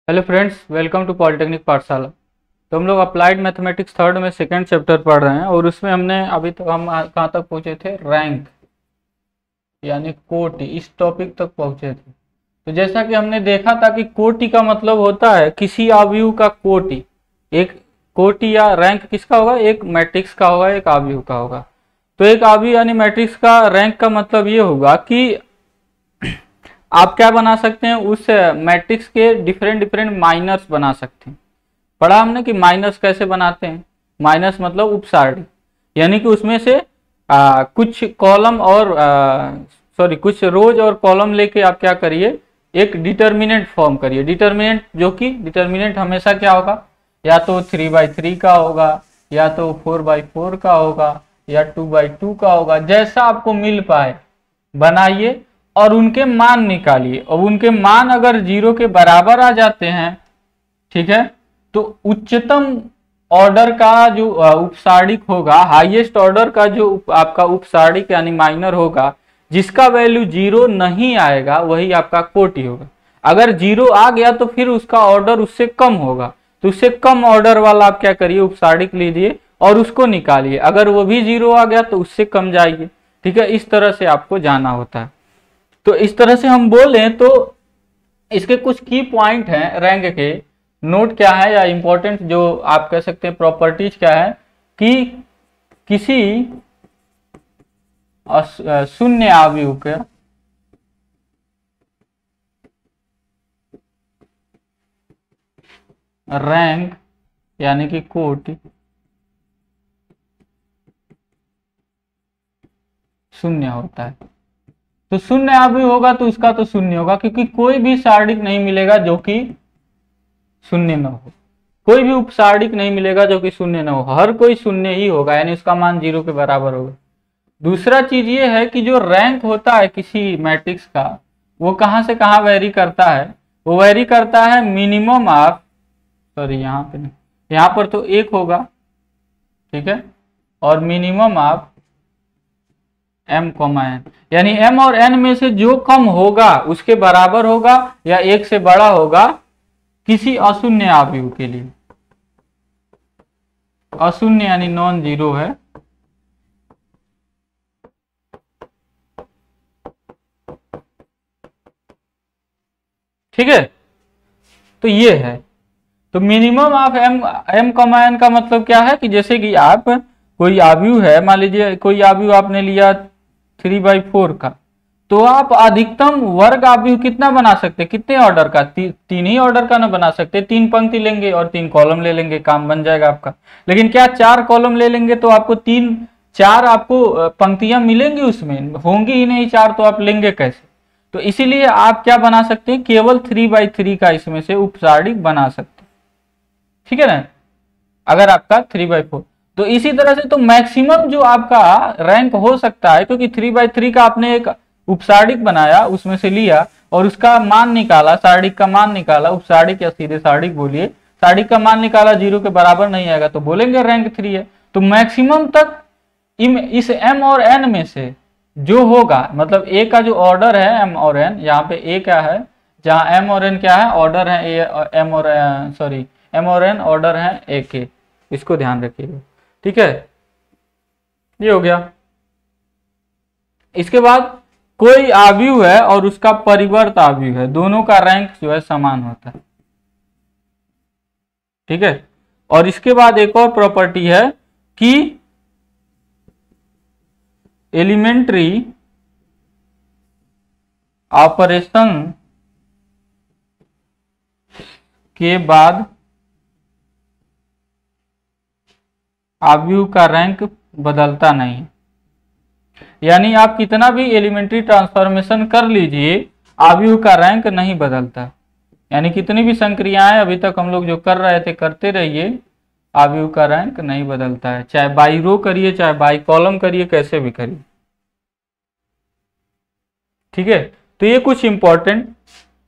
Hello friends, welcome to polytechnic Pathshala. तो हम लोग अप्लाइड मैथमेटिक्स थर्ड में सेकंड चैप्टर पढ़ रहे हैं और उसमें हमने अभी तक हम कहाँ तक पहुँचे थे? रैंक यानी कोटि, इस टॉपिक तक पहुँचे थे। तो जैसा कि हमने देखा था कि कोटि का मतलब होता है किसी अवयव का कोटि। एक कोटि या रैंक किसका होगा? एक मैट्रिक्स का होगा, एक अवयव का होगा। तो एक अवयव यानी मैट्रिक्स का रैंक का मतलब ये होगा कि आप क्या बना सकते हैं, उस मैट्रिक्स के डिफरेंट डिफरेंट माइनर्स बना सकते हैं। पढ़ा हमने कि माइनर्स कैसे बनाते हैं। माइनस मतलब उपसारणी, यानी कि उसमें से कुछ कॉलम और कुछ रोज और कॉलम लेके आप क्या करिए, एक डिटर्मिनेंट फॉर्म करिए। डिटर्मिनेंट जो कि डिटर्मिनेंट हमेशा क्या होगा, या तो 3/3 का होगा, या तो 4/4 का होगा, या 2/2 का होगा। जैसा आपको मिल पाए बनाइए और उनके मान निकालिए। और उनके मान अगर 0 के बराबर आ जाते हैं, ठीक है, तो उच्चतम ऑर्डर का जो उपसारणिक होगा, हाईएस्ट ऑर्डर का जो आपका उपसारणिक यानी माइनर होगा, जिसका वैल्यू 0 नहीं आएगा, वही आपका कोटि होगा। अगर 0 आ गया तो फिर उसका ऑर्डर उससे कम होगा। तो उससे कम ऑर्डर वाला आप क्या करिए, उपसारणिक लीजिए और उसको निकालिए। अगर वो भी 0 आ गया तो उससे कम जाइए। ठीक है, इस तरह से आपको जाना होता है। तो इस तरह से हम बोलें तो इसके कुछ की पॉइंट हैं रैंक के। नोट क्या है या इंपॉर्टेंट जो आप कह सकते हैं प्रॉपर्टीज क्या है कि किसी शून्य अवयव के रैंक यानी कि कोटि शून्य होता है। तो शून्य अवयव होगा तो उसका तो शून्य होगा, क्योंकि कोई भी सारणिक नहीं मिलेगा जो कि शून्य न हो। कोई भी उपसारणिक नहीं मिलेगा जो कि शून्य न हो। हर कोई शून्य ही होगा, यानी उसका मान 0 के बराबर होगा। दूसरा चीज ये है कि जो रैंक होता है किसी मैट्रिक्स का, वो कहां से कहां वेरी करता है? वो वेरी करता है मिनिमम ऑफ, यहाँ पे नहीं, यहाँ पर तो 1 होगा, ठीक है, और मिनिमम ऑफ m, n, यानी m और n में से जो कम होगा उसके बराबर होगा या 1 से बड़ा होगा किसी अशून्य अवयव के लिए। अशून्य यानी नॉन जीरो है। ठीक है, तो ये है। तो मिनिमम ऑफ m n का मतलब क्या है कि जैसे कि आप कोई अवयव है, मान लीजिए कोई अवयव आपने लिया 3/4 का, तो आप अधिकतम वर्ग अवयव कितना बना सकते? कितने ऑर्डर का? 3 ही ऑर्डर का ना बना सकते। 3 पंक्ति लेंगे और 3 कॉलम ले लेंगे, काम बन जाएगा आपका। लेकिन क्या 4 कॉलम ले लेंगे तो आपको 4 आपको पंक्तियां मिलेंगी, उसमें होंगी ही नहीं 4, तो आप लेंगे कैसे? तो इसीलिए आप क्या बना सकते हैं, केवल 3/3 का इसमें से उपसारणिक बना सकते हैं। ठीक है ना, अगर आपका 3/4। तो इसी तरह से तो मैक्सिमम जो आपका रैंक हो सकता है, क्योंकि 3/3 का आपने एक उपसारणिक बनाया, उसमें से लिया और उसका मान निकाला, सारणिक का मान निकाला, उपसारणिक या सीधे सारणिक बोलिए, सारणिक का मान निकाला, 0 के बराबर नहीं आएगा तो बोलेंगे रैंक 3 है। तो मैक्सिमम तक इस m और n में से जो होगा, मतलब a का जो ऑर्डर है m और n, यहाँ पे a क्या है, जहाँ m और n क्या है, ऑर्डर है m और n ऑर्डर है a के, इसको ध्यान रखिएगा। ठीक है, ये हो गया। इसके बाद कोई अवयव है और उसका परिवर्त अवयव है, दोनों का रैंक जो है समान होता है। ठीक है, और इसके बाद एक और प्रॉपर्टी है कि एलिमेंट्री ऑपरेशन के बाद अवयव का रैंक बदलता नहीं। यानी आप कितना भी एलिमेंट्री ट्रांसफॉर्मेशन कर लीजिए, अवयव का रैंक नहीं बदलता। यानी कितनी भी संक्रियाएं अभी तक हम लोग जो कर रहे थे करते रहिए, अवयव का रैंक नहीं बदलता है। चाहे बाई रो करिए, चाहे बाई कॉलम करिए, कैसे भी करिए। ठीक है, तो ये कुछ इंपॉर्टेंट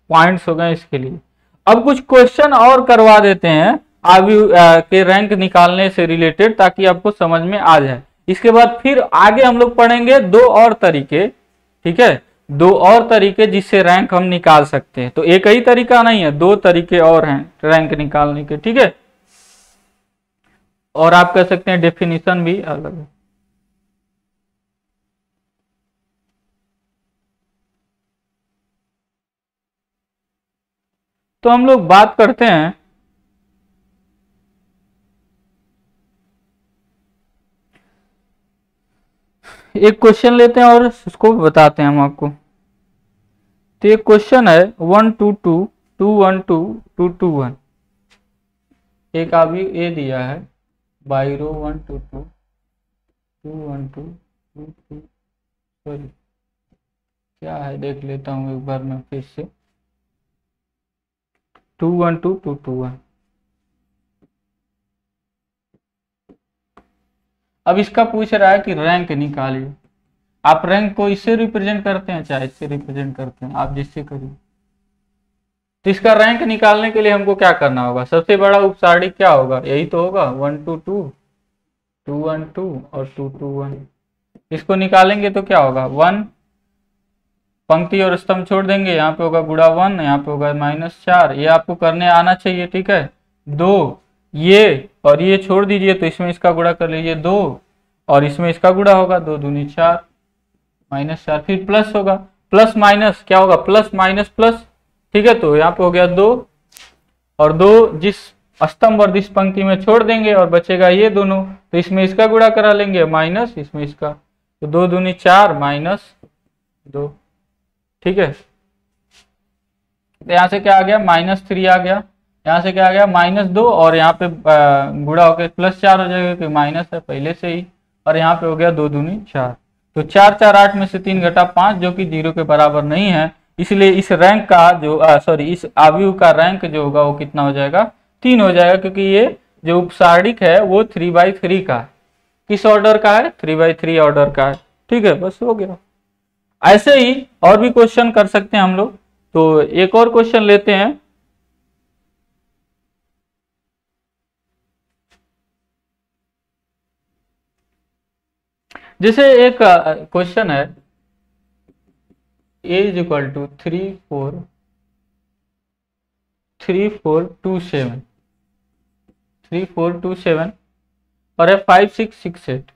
पॉइंट्स हो गए इसके लिए। अब कुछ क्वेश्चन और करवा देते हैं अवयव के रैंक निकालने से रिलेटेड, ताकि आपको समझ में आ जाए। इसके बाद फिर आगे हम लोग पढ़ेंगे 2 और तरीके। ठीक है, दो और तरीके जिससे रैंक हम निकाल सकते हैं। तो एक ही तरीका नहीं है, दो तरीके और हैं रैंक निकालने के, ठीक है। और आप कह सकते हैं डेफिनेशन भी अलग है। तो हम लोग बात करते हैं एक क्वेश्चन लेते हैं और उसको बताते हैं हम आपको। तो एक क्वेश्चन है 122 212 221। एक अभी ए दिया है बाइरो 122 212 22, सॉरी क्या है देख लेता हूँ एक बार मैं फिर से। 212 221। अब इसका पूछ रहा है कि रैंक निकालिए। आप रैंक को इससे रिप्रेजेंट करते हैं चाहे इससे रिप्रेजेंट करते हैं, आप जिससे करिए। तो इसका रैंक निकालने के लिए हमको क्या करना होगा? सबसे बड़ा उपसारणी क्या होगा? यही तो होगा 122 212 और 221। इसको निकालेंगे तो क्या होगा? 1 पंक्ति और स्तंभ छोड़ देंगे, यहाँ पे होगा गुणा 1, यहाँ पे होगा -4। ये आपको करने आना चाहिए, ठीक है। 2 ये और ये छोड़ दीजिए, तो इसमें इसका गुणा कर लीजिए 2 और इसमें इसका गुणा होगा 2 दूनी 4 -4, फिर प्लस होगा, प्लस माइनस क्या होगा? प्लस माइनस प्लस, ठीक है। तो यहाँ पे हो गया 2 और 2 जिस स्तंभ और जिस पंक्ति में छोड़ देंगे और बचेगा ये दोनों, तो इसमें इसका गुणा करा लेंगे माइनस इसमें इसका, तो 2 दूनी 4 -2, ठीक है। तो यहाँ से क्या आ गया? -3 आ गया। यहाँ से क्या आ गया? -2 और यहाँ पे गुणा होकर +4 हो जाएगा क्योंकि माइनस है पहले से ही, और यहाँ पे हो गया 2 दूनी 4। तो 4 4 8 में से 3 घटा 5 जो कि 0 के बराबर नहीं है, इसलिए इस रैंक का जो सॉरी इस आव्यूह का रैंक जो होगा वो कितना हो जाएगा? 3 हो जाएगा, क्योंकि ये जो उपसारणिक है वो 3/3 का है। किस ऑर्डर का है? 3/3 ऑर्डर का है, ठीक है। बस हो गया। ऐसे ही और भी क्वेश्चन कर सकते हैं हम लोग। तो एक और क्वेश्चन लेते हैं। जैसे एक क्वेश्चन है a = 3 4 3 4 2 7 3 4 2 7 और है 5 6 6 8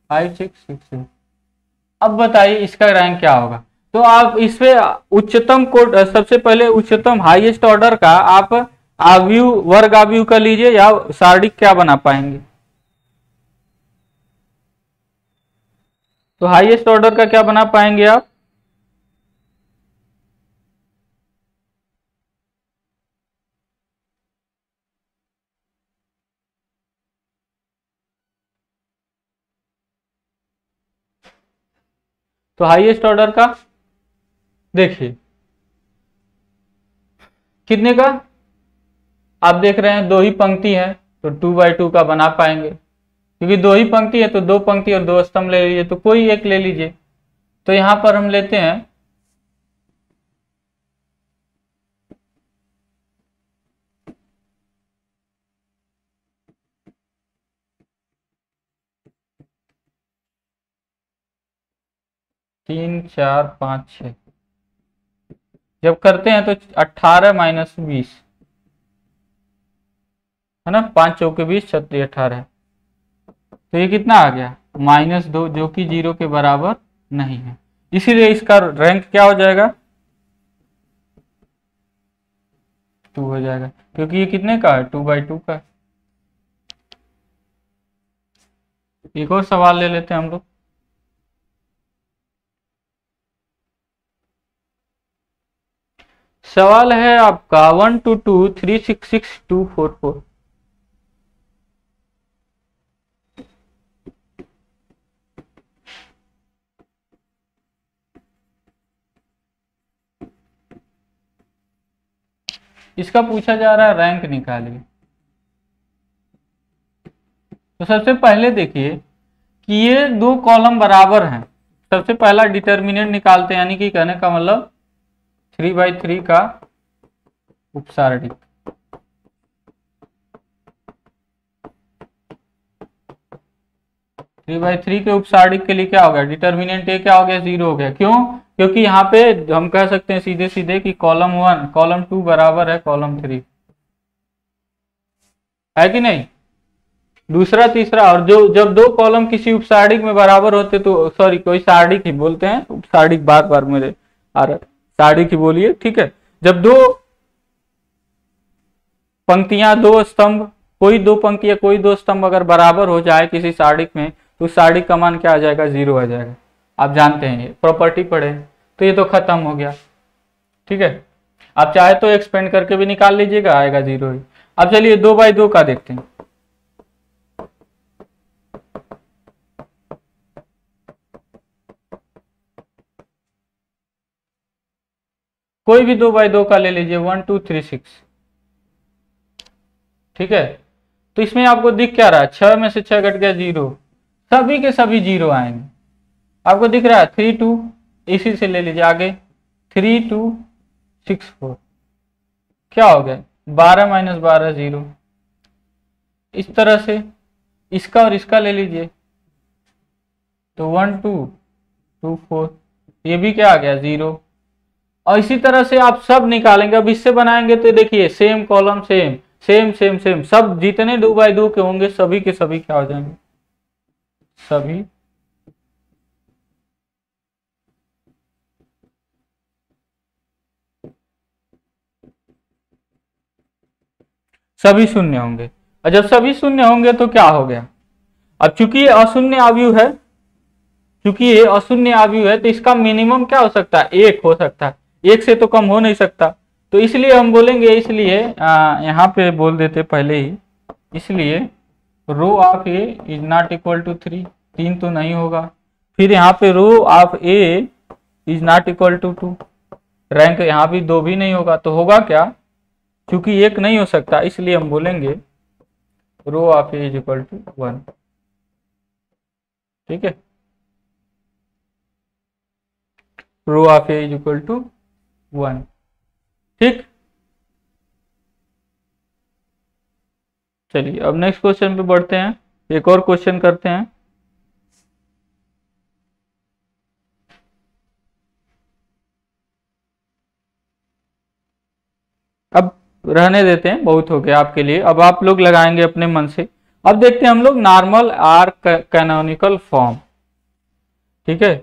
5 6 6 8। अब बताइए इसका रैंक क्या होगा? तो आप इसमें उच्चतम कोड, सबसे पहले उच्चतम हाईएस्ट ऑर्डर का आप आव्यूह वर्ग आव्यूह का लीजिए या सारणिक क्या बना पाएंगे? तो हाईएस्ट ऑर्डर का क्या बना पाएंगे आप? तो हाईएस्ट ऑर्डर का देखिए कितने का आप देख रहे हैं, 2 ही पंक्ति है तो 2/2 का बना पाएंगे, क्योंकि 2 ही पंक्ति है तो 2 पंक्ति और 2 स्तंभ ले लीजिए, तो कोई एक ले लीजिए। तो यहां पर हम लेते हैं 3 4 5 6। जब करते हैं तो 18 - 20 है ना, 5 चौके 20 36 18। तो ये कितना आ गया? -2 जो कि 0 के बराबर नहीं है, इसीलिए इसका रैंक क्या हो जाएगा? 2 हो जाएगा, क्योंकि ये कितने का है? 2/2 का। एक और सवाल ले लेते हैं हम लोग। सवाल है आपका 122 366 244। इसका पूछा जा रहा है रैंक निकालिए। तो सबसे पहले देखिए कि ये 2 कॉलम बराबर हैं। सबसे पहला डिटर्मिनेंट निकालते हैं, यानी कि कहने का मतलब 3/3 का उपसारणिक। थ्री बाई थ्री के उपसारणिक के लिए क्या हो गया? डिटर्मिनेंट ए क्या हो गया? 0 हो गया। क्यों? क्योंकि यहाँ पे हम कह सकते हैं सीधे सीधे कि कॉलम 1 कॉलम 2 बराबर है कॉलम 3, है कि नहीं। दूसरा तीसरा, और जो जब दो कॉलम किसी उपसारिक में बराबर होते तो सॉरी कोई सारिक ही बोलते हैं, उपसारिक बार बार मेरे आ रहा है, सारिक ही बोलिए, ठीक है। जब दो पंक्तियां दो स्तंभ, कोई दो पंक्तियां कोई दो स्तंभ अगर बराबर हो जाए किसी सारिक में, तो सारिक का मान क्या आ जाएगा, 0 आ जाएगा। आप जानते हैं ये प्रॉपर्टी पढ़े, तो ये तो खत्म हो गया, ठीक है। आप चाहे तो एक्सपेंड करके भी निकाल लीजिएगा, आएगा 0 ही। अब चलिए 2x2 का देखते हैं। कोई भी 2x2 का ले लीजिए, 1 2 3 6, ठीक है। तो इसमें आपको दिख क्या रहा है, 6 में से 6 घट गया 0, सभी के सभी 0 आएंगे। आपको दिख रहा है 3 2, इसी से ले लीजिए आगे, 3 2 6 4, क्या हो गया 12 - 12 0। इस तरह से इसका और इसका ले लीजिए, तो 1 2 2 4, ये भी क्या आ गया 0। और इसी तरह से आप सब निकालेंगे। अब इससे बनाएंगे तो देखिए same column, same same same same, सब जितने 2x2 के होंगे सभी के सभी क्या हो जाएंगे, सभी सभी शून्य होंगे। और जब सभी शून्य होंगे तो क्या हो गया, अब चूंकि ये अशून्य आव्यूह है, चूंकि ये अशून्य आव्यूह है, तो इसका मिनिमम क्या हो सकता है, 1 हो सकता है, 1 से तो कम हो नहीं सकता। तो इसलिए हम बोलेंगे, इसलिए यहाँ पे बोल देते पहले ही, इसलिए row of A is not equal to 3, 3 तो नहीं होगा। फिर यहाँ पे row of A is not equal to 2, rank यहाँ भी 2 भी नहीं होगा, तो होगा क्या, क्योंकि 1 नहीं हो सकता, इसलिए हम बोलेंगे row of A is equal to 1, ठीक है। Row of A is equal to 1, ठीक। चलिए अब नेक्स्ट क्वेश्चन पे बढ़ते हैं, एक और क्वेश्चन करते हैं। अब रहने देते हैं, बहुत हो गया आपके लिए, अब आप लोग लगाएंगे अपने मन से। अब देखते हैं हम लोग नॉर्मल आर कैनोनिकल फॉर्म, ठीक है।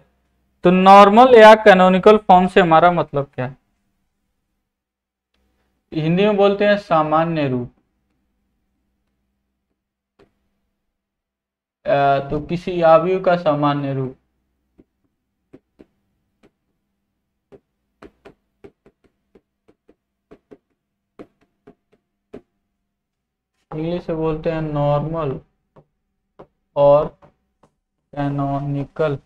तो नॉर्मल या कैनोनिकल फॉर्म से हमारा मतलब क्या है, हिंदी में बोलते हैं सामान्य रूप। तो किसी आव्यूह का सामान्य रूप, इंग्लिश से बोलते हैं नॉर्मल और कैनोनिकल।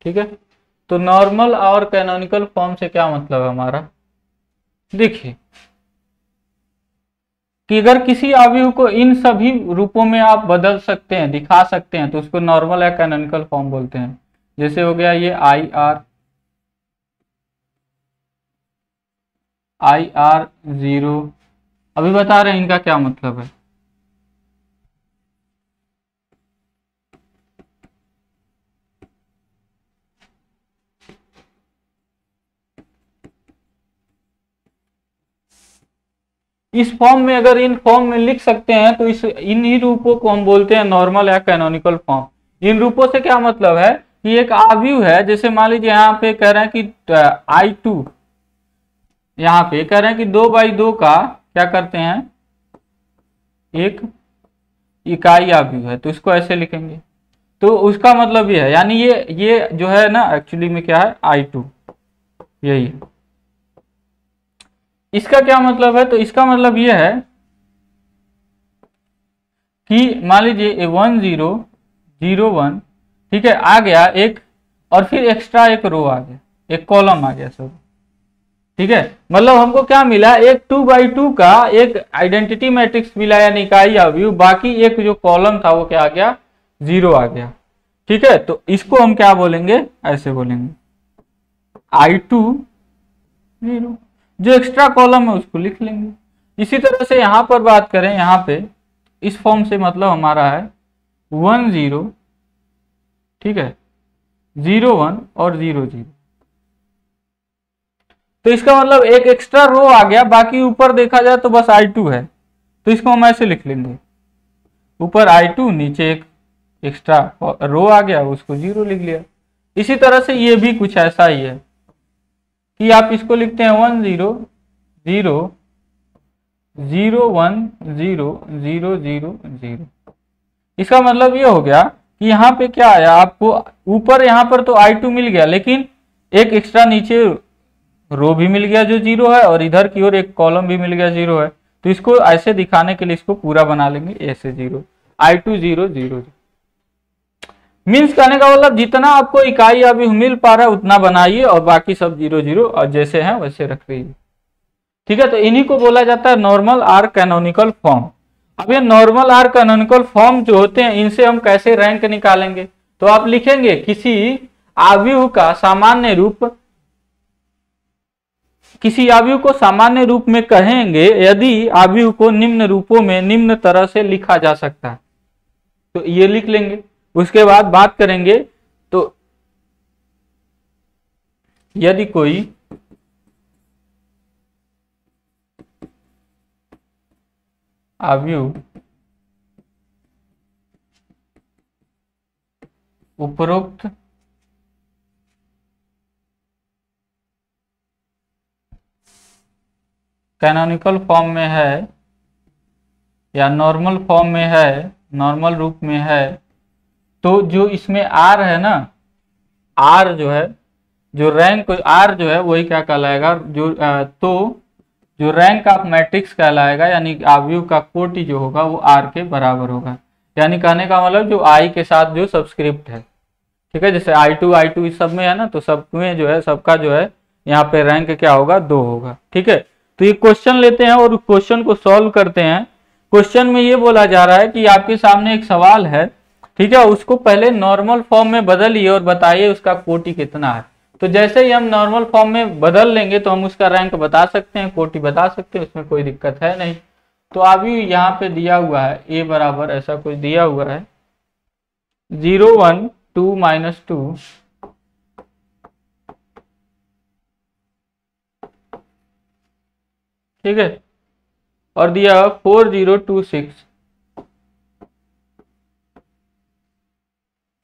ठीक है, तो नॉर्मल और कैनोनिकल फॉर्म से क्या मतलब है हमारा, देखिए कि अगर किसी आव्यूह को इन सभी रूपों में आप बदल सकते हैं, दिखा सकते हैं, तो उसको नॉर्मल या कैनोनिकल फॉर्म बोलते हैं। जैसे हो गया ये IR0, अभी बता रहे हैं इनका क्या मतलब है। इस फॉर्म में अगर इन फॉर्म में लिख सकते हैं तो इस इन्हीं रूपों को हम बोलते हैं नॉर्मल या कैनोनिकल फॉर्म। इन रूपों से क्या मतलब है कि एक आव्यूह है, जैसे मान लीजिए यहाँ पे कह रहे हैं कि I2, यहाँ पे कह रहे हैं कि 2/2 का क्या करते हैं, एक इकाई आव्यूह है, तो इसको ऐसे लिखेंगे। तो उसका मतलब ये है, यानी ये जो है ना एक्चुअली में क्या है I2, यही है। इसका क्या मतलब है, तो इसका मतलब ये है कि मान लीजिए 1 0 0 1, ठीक है, आ गया एक, और फिर एक्स्ट्रा एक रो आ गया, एक कॉलम आ गया सब, ठीक है। मतलब हमको क्या मिला, एक 2/2 का एक आइडेंटिटी मैट्रिक्स मिला यानी इकाई आव्यूह, बाकी एक जो कॉलम था वो क्या आ गया, 0 आ गया, ठीक है। तो इसको हम क्या बोलेंगे, ऐसे बोलेंगे I2 0, जो एक्स्ट्रा कॉलम है उसको लिख लेंगे। इसी तरह से यहां पर बात करें, यहाँ पे इस फॉर्म से मतलब हमारा है 1 0, ठीक है, 0 1 और 0 0। तो इसका मतलब एक एक्स्ट्रा रो आ गया, बाकी ऊपर देखा जाए तो बस I2 है, तो इसको हम ऐसे लिख लेंगे, ऊपर I2 नीचे एक एक्स्ट्रा रो आ गया, उसको 0 लिख लिया। इसी तरह से ये भी कुछ ऐसा ही है कि आप इसको लिखते हैं 1 0 0 0 1 0 0 0 0। इसका मतलब ये हो गया कि यहाँ पे क्या आया, आपको ऊपर यहाँ पर तो I2 मिल गया, लेकिन एक एक्स्ट्रा नीचे रो भी मिल गया जो 0 है, और इधर की ओर एक कॉलम भी मिल गया 0 है। तो इसको ऐसे दिखाने के लिए इसको पूरा बना लेंगे ऐसे 0 I2 0 0 मीन्स कहने का मतलब जितना आपको इकाई अभी मिल पा रहा है उतना बनाइए, और बाकी सब 0 0 और जैसे हैं वैसे रख दीजिए, ठीक है। तो इन्हीं को बोला जाता है नॉर्मल आर कैनोनिकल फॉर्म। अब ये नॉर्मल आर कैनोनिकल फॉर्म जो होते हैं, इनसे हम कैसे रैंक निकालेंगे? तो आप लिखेंगे किसी आव्यूह का सामान्य रूप, किसी आव्यूह को सामान्य रूप में कहेंगे यदि आव्यूह को निम्न रूपों में निम्न तरह से लिखा जा सकता है, तो ये लिख लेंगे। उसके बाद बात करेंगे, तो यदि कोई आव्यूह उपरोक्त कैनोनिकल फॉर्म में है या नॉर्मल फॉर्म में है, नॉर्मल रूप में है, तो जो इसमें आर है ना, आर जो है, जो रैंक आर जो है वही क्या कहलाएगा, तो जो रैंक ऑफ मैट्रिक्स कहलाएगा, यानी आव्यूह का कोटि जो होगा वो आर के बराबर होगा। यानी कहने का मतलब जो आई के साथ जो सब्सक्रिप्ट है, ठीक है, जैसे I2 इस सब में है ना, तो सब में जो है सबका जो है यहाँ पे रैंक क्या होगा, 2 होगा, ठीक है। तो ये क्वेश्चन लेते हैं और क्वेश्चन को सॉल्व करते हैं। क्वेश्चन में ये बोला जा रहा है कि आपके सामने एक सवाल है, ठीक है, उसको पहले नॉर्मल फॉर्म में बदलिए और बताइए उसका कोटि कितना है। तो जैसे ही हम नॉर्मल फॉर्म में बदल लेंगे तो हम उसका रैंक बता सकते हैं, कोटि बता सकते हैं, उसमें कोई दिक्कत है नहीं। तो अभी यहाँ पे दिया हुआ है ए बराबर ऐसा कुछ दिया हुआ है 0 1 2 -2 ठीक है, और दिया 4 0 2 6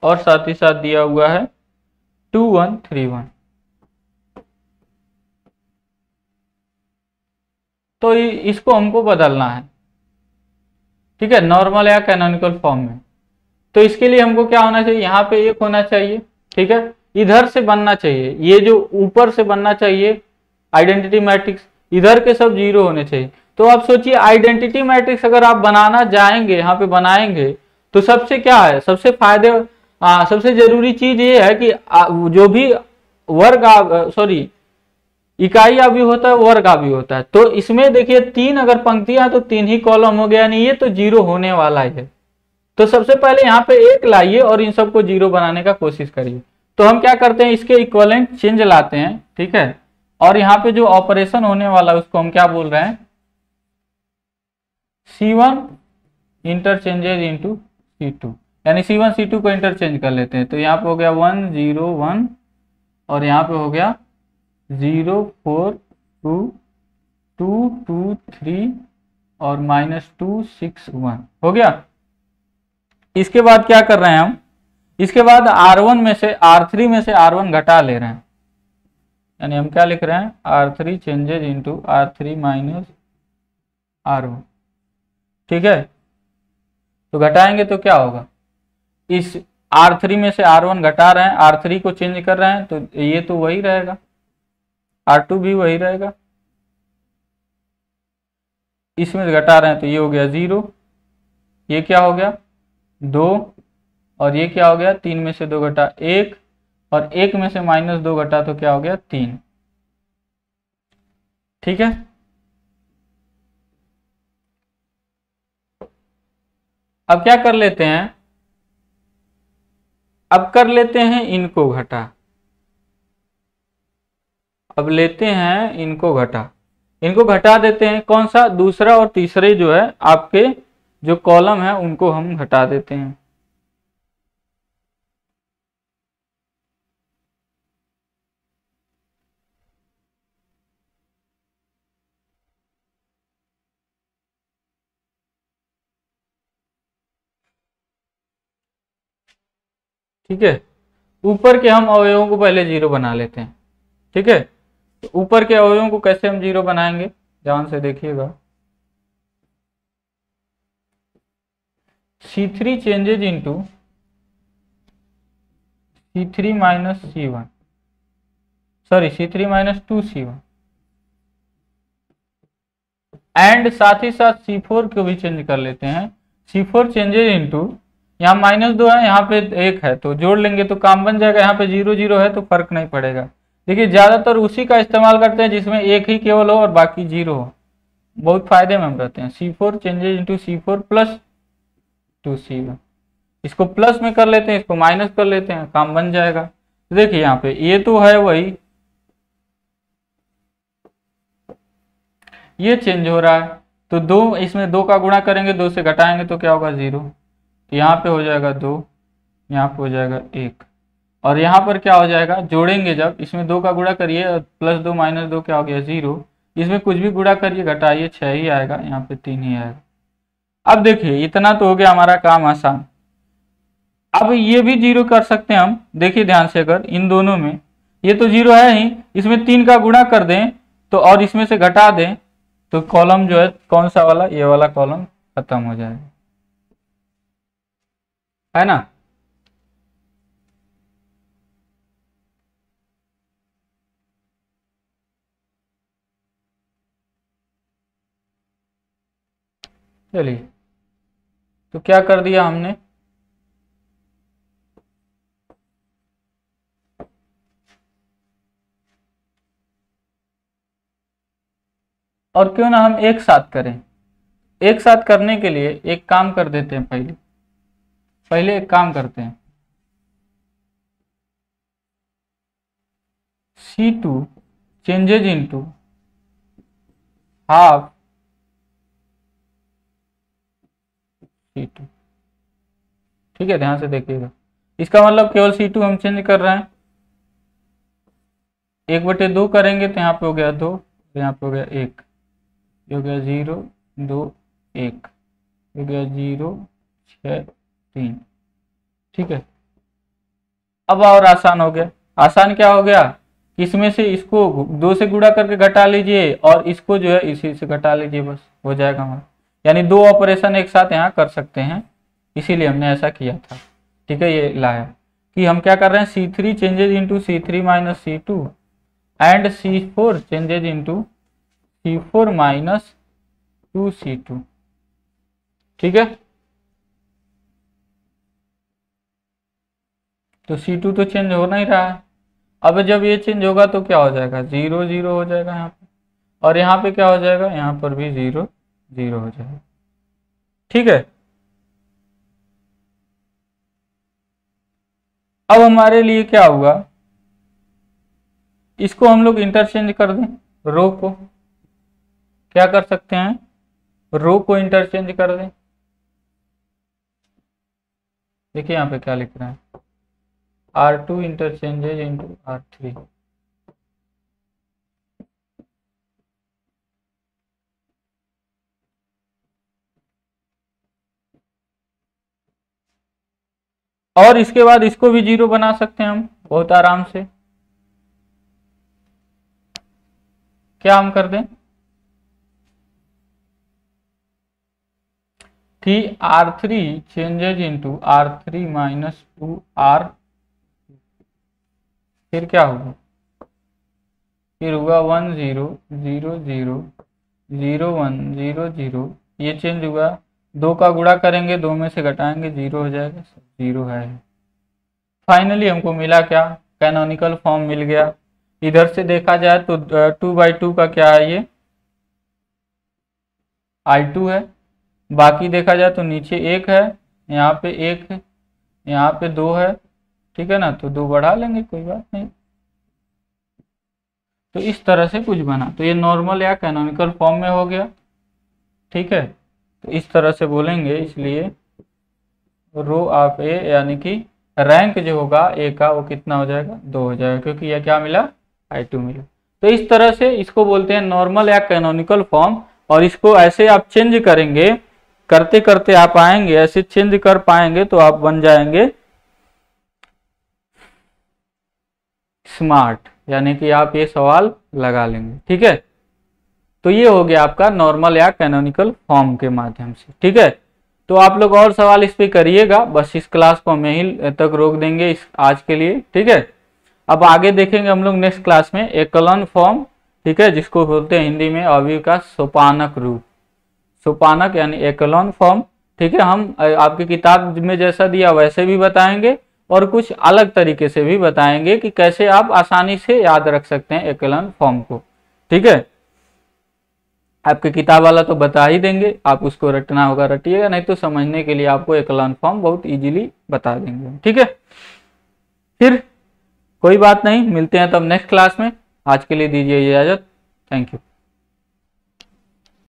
और साथ ही साथ दिया हुआ है 2 1 3 1। तो इसको हमको बदलना है, ठीक है, नॉर्मल या कैनोनिकल फॉर्म में। तो इसके लिए हमको क्या होना चाहिए, यहाँ पे 1 होना चाहिए, ठीक है, इधर से बनना चाहिए, ये जो ऊपर से बनना चाहिए आइडेंटिटी मैट्रिक्स, इधर के सब 0 होने चाहिए। तो आप सोचिए आइडेंटिटी मैट्रिक्स अगर आप बनाना जाएंगे, यहाँ पे बनाएंगे, तो सबसे क्या है, सबसे सबसे जरूरी चीज ये है कि जो भी वर्ग इकाई आव्यूह होता है, वर्ग आव्यूह होता है। तो इसमें देखिए 3 अगर पंक्तियां तो 3 ही कॉलम हो गया, नहीं ये तो 0 होने वाला है। तो सबसे पहले यहाँ पे 1 लाइए और इन सबको 0 बनाने का कोशिश करिए। तो हम क्या करते हैं, इसके इक्विवेलेंट चेंज लाते हैं, ठीक है, और यहाँ पे जो ऑपरेशन होने वाला है उसको हम क्या बोल रहे हैं, C1 इंटरचेंजेज इंटू C2, यानी C1 C2 को इंटरचेंज कर लेते हैं। तो यहाँ पे हो गया 1 0 1 और यहाँ पे हो गया 0 4 2 2 2 3 और -2 6 1 हो गया। इसके बाद क्या कर रहे हैं हम, इसके बाद R1 में से R3 में से R1 घटा ले रहे हैं, यानी हम क्या लिख रहे हैं, R3 changes into R3 minus R1, ठीक है। तो घटाएंगे तो क्या होगा, इस R3 में से R1 घटा रहे हैं, R3 को चेंज कर रहे हैं, तो ये तो वही रहेगा, R2 भी वही रहेगा, इसमें से घटा रहे हैं तो ये हो गया 0, ये क्या हो गया 2, और ये क्या हो गया 3 में से 2 घटा 1, और 1 में से -2 घटा तो क्या हो गया 3, ठीक है। अब क्या कर लेते हैं, अब कर लेते हैं इनको घटा, अब लेते हैं इनको घटा देते हैं, कौन सा, दूसरा और तीसरे जो है आपके जो कॉलम है उनको हम घटा देते हैं, ठीक है, ऊपर के हम अवयवों को पहले जीरो बना लेते हैं। ठीक है, तो ऊपर के अवयवों को कैसे हम जीरो बनाएंगे, ध्यान से देखिएगा। C3 changes into C3 minus C1, sorry C3 minus 2C1, and साथ ही साथ C4 को भी चेंज कर लेते हैं। C4 चेंजेज इनटू, यहाँ -2 है, यहाँ पे 1 है, तो जोड़ लेंगे तो काम बन जाएगा। यहाँ पे 0 0 है तो फर्क नहीं पड़ेगा। देखिए ज्यादातर उसी का इस्तेमाल करते हैं जिसमें एक ही केवल हो और बाकी 0 हो, बहुत फायदे में हम रहते हैं। C4 changes into C4 plus 2C1, इसको प्लस में कर लेते हैं, इसको माइनस कर लेते हैं, काम बन जाएगा। तो देखिए यहाँ पे ये तो है वही, ये चेंज हो रहा है, तो 2 इसमें 2 का गुणा करेंगे, 2 से घटाएंगे तो क्या होगा 0, यहाँ पे हो जाएगा 2, यहाँ पे हो जाएगा 1, और यहाँ पर क्या हो जाएगा, जोड़ेंगे जब इसमें 2 का गुणा करिए, +2 -2 क्या हो गया 0, इसमें कुछ भी गुणा करिए घटाइए 6 ही आएगा, यहाँ पे 3 ही आएगा। अब देखिए इतना तो हो गया हमारा काम आसान। अब ये भी 0 कर सकते हैं हम, देखिए ध्यान से, अगर इन दोनों में ये तो 0 है ही, इसमें 3 का गुणा कर दें तो और इसमें से घटा दें तो कॉलम जो है कौन सा वाला, ये वाला कॉलम खत्म हो जाएगा, है ना। चलिए, तो क्या कर दिया हमने, और क्यों ना हम एक साथ करें। एक साथ करने के लिए एक काम कर देते हैं, पहले एक काम करते हैं, C2 changes into half C2। ठीक है, ध्यान से देखिएगा, इसका मतलब केवल C2 हम चेंज कर रहे हैं। 1/2 करेंगे तो यहाँ पे हो गया 2, यहाँ पे हो गया 1, ये हो गया 0 2 1, हो गया 0 6 3। ठीक है, अब और आसान हो गया। आसान क्या हो गया, इसमें से इसको 2 से गुणा करके घटा लीजिए और इसको जो है इसी से घटा लीजिए, बस हो जाएगा हमारा। यानी 2 ऑपरेशन एक साथ यहाँ कर सकते हैं, इसीलिए हमने ऐसा किया था। ठीक है, ये लाया कि हम क्या कर रहे हैं, C3 changes into C3 minus C2 and C4 changes into C4 minus 2C2। ठीक है, तो C2 तो चेंज हो नहीं रहा है। अब जब ये चेंज होगा तो क्या हो जाएगा, 0 0 हो जाएगा यहाँ पे, और यहाँ पे क्या हो जाएगा, यहाँ पर भी 0 0 हो जाएगा। ठीक है, अब हमारे लिए क्या हुआ, इसको हम लोग इंटरचेंज कर दें, रो को क्या कर सकते हैं, रो को इंटरचेंज कर दें। देखिए यहाँ पे क्या लिख रहा है, R2 इंटरचेंजेज इंटू R3। और इसके बाद इसको भी 0 बना सकते हैं हम बहुत आराम से। क्या हम कर दें कि R3 changes into R3 minus 2R, फिर क्या होगा, फिर हुआ 1 0 0 0 0 1 0 0, ये चेंज हुआ। 2 का गुणा करेंगे, 2 में से घटाएंगे 0 हो जाएगा, 0 है। फाइनली हमको मिला क्या, कैनोनिकल फॉर्म मिल गया। इधर से देखा जाए तो 2/2 का क्या है, ये I2 है। बाकी देखा जाए तो नीचे 1 है, यहाँ पे 1 है, यहाँ पे 2 है। ठीक है ना, तो 2 बढ़ा लेंगे, कोई बात नहीं। तो इस तरह से कुछ बना, तो ये नॉर्मल या कैनोनिकल फॉर्म में हो गया। ठीक है, तो इस तरह से बोलेंगे, इसलिए रो ऑफ ए यानी कि रैंक जो होगा ए का वो कितना हो जाएगा, 2 हो जाएगा, क्योंकि यह क्या मिला, I2 मिला। तो इस तरह से इसको बोलते हैं नॉर्मल या कैनोनिकल फॉर्म, और इसको ऐसे आप चेंज करेंगे, करते करते आप आएंगे, ऐसे चेंज कर पाएंगे तो आप बन जाएंगे स्मार्ट, यानी कि आप ये सवाल लगा लेंगे। ठीक है, तो ये हो गया आपका नॉर्मल या कैनोनिकल फॉर्म के माध्यम से। ठीक है, तो आप लोग और सवाल इस पे करिएगा, बस इस क्लास को हम यहीं तक रोक देंगे इस आज के लिए। ठीक है, अब आगे देखेंगे हम लोग नेक्स्ट क्लास में एकलन फॉर्म। ठीक है, जिसको बोलते हैं हिंदी में अवयव का सोपानक रूप, सोपानक यानी एकलन फॉर्म। ठीक है, हम आपकी किताब में जैसा दिया वैसे भी बताएंगे और कुछ अलग तरीके से भी बताएंगे कि कैसे आप आसानी से याद रख सकते हैं एकलन फॉर्म को। ठीक है, आपके किताब वाला तो बता ही देंगे, आप उसको रटना होगा रटिएगा, नहीं तो समझने के लिए आपको एकलन फॉर्म बहुत इजीली बता देंगे। ठीक है, फिर कोई बात नहीं, मिलते हैं तब नेक्स्ट क्लास में। आज के लिए दीजिए इजाजत। Thank you.